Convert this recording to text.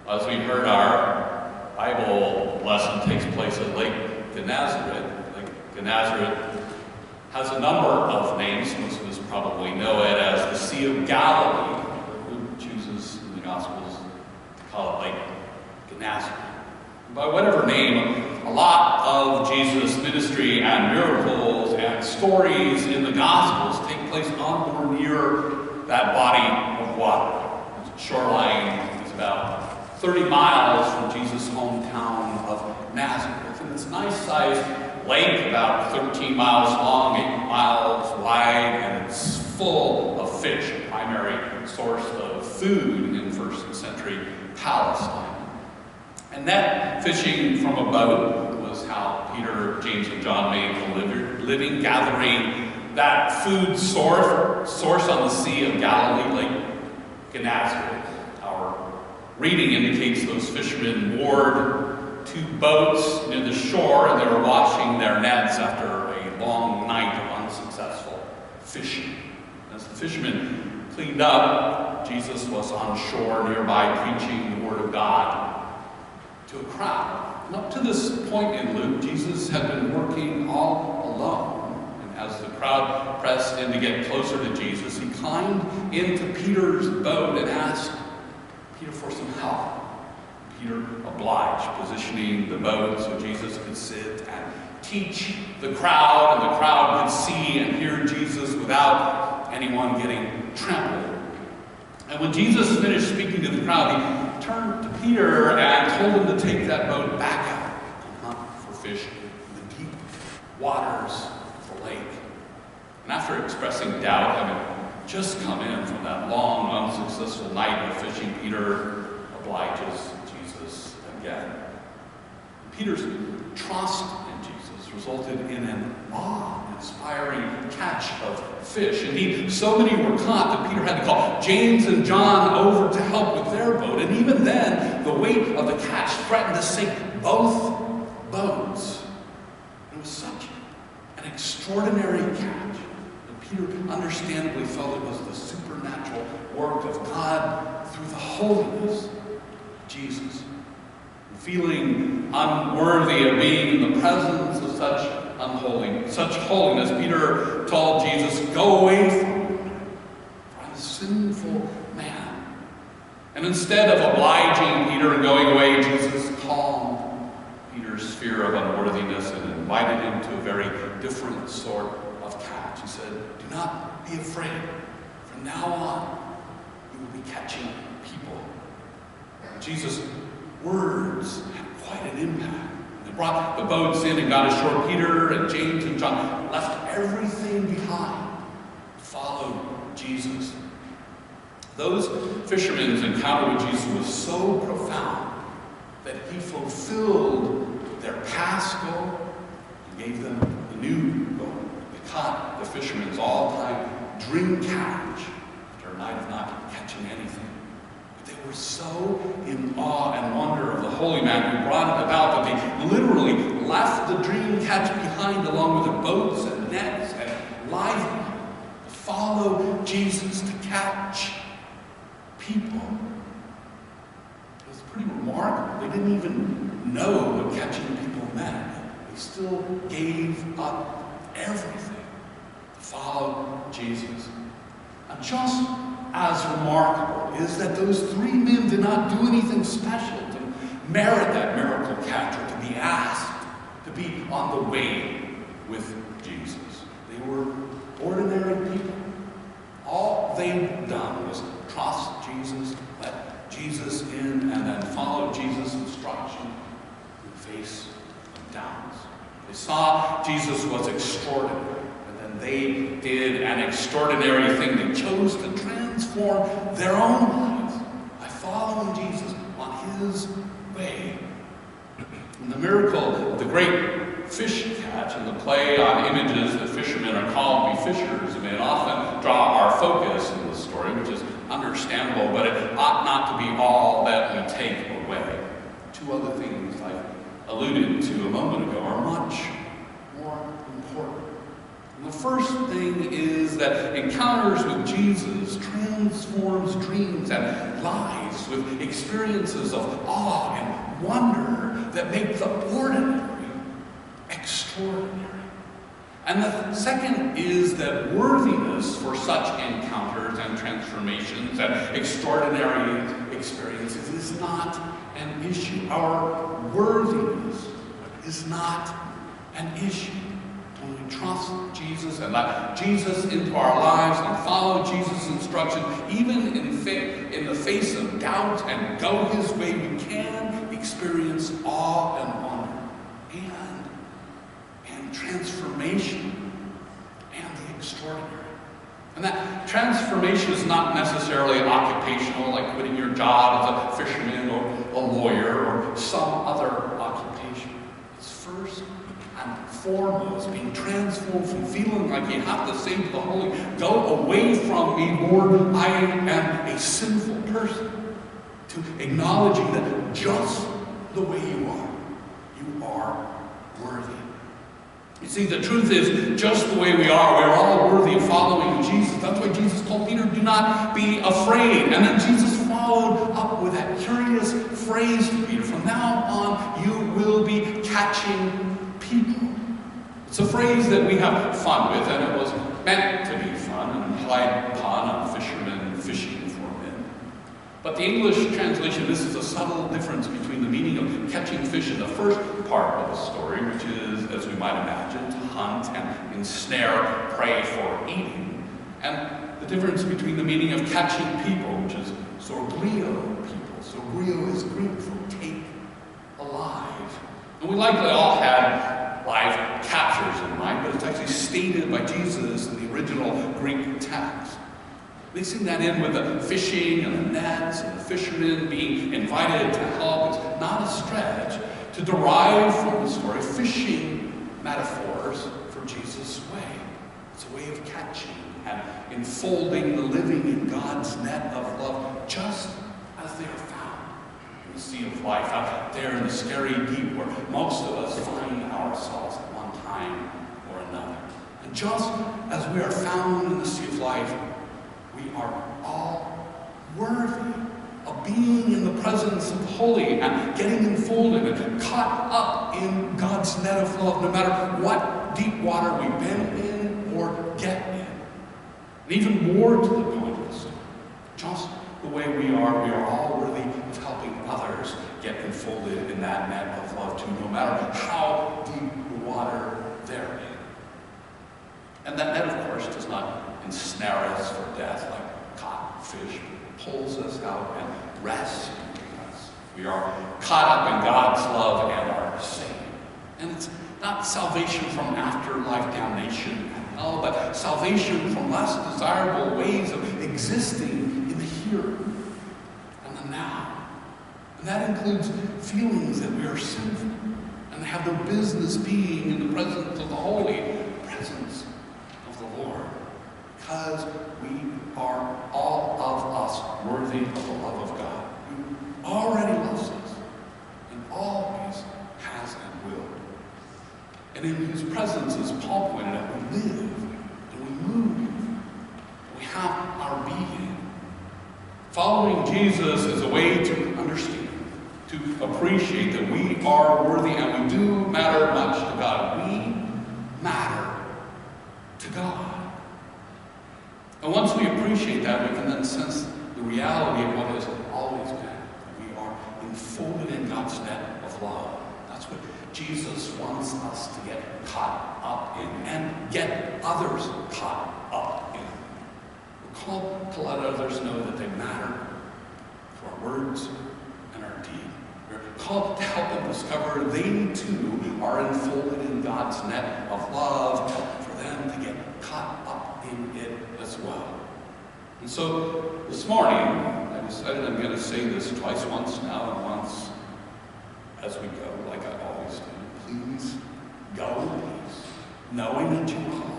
As we heard, our Bible lesson takes place at Lake Gennesaret. Lake Gennesaret has a number of names. Most of us probably know it as the Sea of Galilee. Luke chooses in the Gospels to call it Lake Gennesaret. By whatever name, a lot of Jesus' ministry and miracles and stories in the Gospels take place on or near that body of water. The shoreline is about 30 miles from Jesus' hometown of Nazareth. And it's a nice-sized lake, about 13 miles long, 8 miles wide, and it's full of fish, a primary source of food in first century Palestine. And net fishing from a boat was how Peter, James, and John made a living, gathering that food source on the Sea of Galilee, Lake Gennesaret. Our reading indicates those fishermen moored 2 boats near the shore, and they were washing their nets after a long night of unsuccessful fishing. As the fishermen cleaned up, Jesus was on shore nearby preaching the Word of God to a crowd. And up to this point in Luke, Jesus had been working all alone. And as the crowd pressed in to get closer to Jesus, he climbed into Peter's boat and asked Peter for some help. Peter obliged, positioning the boat so Jesus could sit and teach the crowd, and the crowd could see and hear Jesus without anyone getting trampled. And when Jesus finished speaking to the crowd, he turned to Peter and told him to take that boat back out and hunt for fish in the deep waters of the lake. And after expressing doubt, having just come in from that long, unsuccessful night of fishing, Peter obliges Jesus again. Peter's trust in Jesus resulted in an awe-inspiring catch of fish. Indeed, so many were caught that Peter had to call James and John over to help with their boat. And even then, the weight of the catch threatened to sink both boats. It was such an extraordinary catch that Peter understandably felt it was the supernatural work of God through the holiness of Jesus. And feeling unworthy of being in the presence of such holiness, Peter told Jesus, "Go away from me, for I'm a sinful man." And instead of obliging Peter and going away, Jesus calmed Peter's fear of unworthiness and invited him to a very different sort of catch. He said, "Do not be afraid. From now on, you will be catching people." Jesus' words had quite an impact. They brought the boats in and got ashore. Peter and James and John left everything behind, followed Jesus. Those fishermen's encounter with Jesus was so profound that he fulfilled their past goal and gave them the new goal. They caught the fishermen's all-time dream catch after a night of not catching anything. They were so in awe and wonder of the holy man who brought it about that they literally left the dream catch behind along with their boats and nets and livelihood to follow Jesus to catch people. It was pretty remarkable. They didn't even know what catching people meant. They still gave up everything to follow Jesus. And just as remarkable is that those 3 men did not do anything special to merit that miracle catch or to be asked to be on the way with Jesus. They were ordinary people. All they'd done was trust Jesus, let Jesus in, and then follow Jesus' instruction and face the downs. They saw Jesus was extraordinary. They did an extraordinary thing. They chose to transform their own lives by following Jesus on his way. And the miracle of the great fish catch and the play on images that fishermen are called to be fishers may often draw our focus in the story, which is understandable, but it ought not to be all that we take away. 2 other things I alluded to a moment ago are much more important. The first thing is that encounters with Jesus transform transforms dreams and lives with experiences of awe and wonder that make the ordinary extraordinary. And the second is that worthiness for such encounters and transformations and extraordinary experiences is not an issue. Our worthiness is not an issue. When we trust Jesus and let Jesus into our lives and follow Jesus' instruction, even in the face of doubt and go his way, we can experience awe and wonder and transformation and the extraordinary. And that transformation is not necessarily an occupational, like quitting your job as a fisherman or a lawyer or some other occupation. It's first and foremost being transformed from feeling like you have to say to the Holy, go away from me, Lord, I am a sinful person, to acknowledging that just the way you are worthy. You see, the truth is, just the way we are all worthy of following Jesus. That's why Jesus told Peter, do not be afraid. And then Jesus followed up with that curious phrase to Peter, from now on, you will be catching people. It's a phrase that we have fun with, and it was meant to be fun, an implied pun on fishermen fishing for men. But the English translation, this is a subtle difference between the meaning of catching fish in the first part of the story, which is, as we might imagine, to hunt and ensnare prey for eating, and the difference between the meaning of catching people, which is sorgrio people. Sorgrio is Greek for take alive. And we likely all had live captures in mind, but it's actually stated by Jesus in the original Greek text. Mixing that in with the fishing and the nets and the fishermen being invited to help is not a stretch to derive from the story fishing metaphors for Jesus' way. It's a way of catching and enfolding the living in God's net of love just as they are found in the sea of life, out there in the scary deep where most of us find ourselves at one time or another. And just as we are found in the sea of life, we are all worthy of being in the presence of the holy and getting enfolded and caught up in God's net of love, no matter what deep water we've been in or get in. And even more to the point of the story, just the way we are all worthy of helping others get enfolded in that net of love too, no matter how deep the water they're in. And that net, of course, does not ensnare us for death like caught fish, pulls us out and rescues us. We are caught up in God's love and are saved. And it's not salvation from afterlife damnation and hell, but salvation from less desirable ways of existing in the here and the now. And that includes feelings that we are sinful and have no business being in the presence of the holy, presence of the Lord. Because we are, all of us, worthy of the love of God, who already loves us and always has and will. And in whose presence, as Paul pointed out, we live and we move. We have our being. Following Jesus is a way to understand, to appreciate that we are worthy and we do matter much to God. We matter to God. And once we appreciate that, we can then sense the reality of what has always been. We are enfolded in God's net of love. That's what Jesus wants us to get caught up in and get others caught up in. We're called to let others know that they matter through our words and our deed. We're called to help them discover they too are enfolded in God's net of love, for them to get caught up in it as well. And so this morning, I decided I'm going to say this twice, once now and once as we go, like I always do. Please go in peace, knowing that you are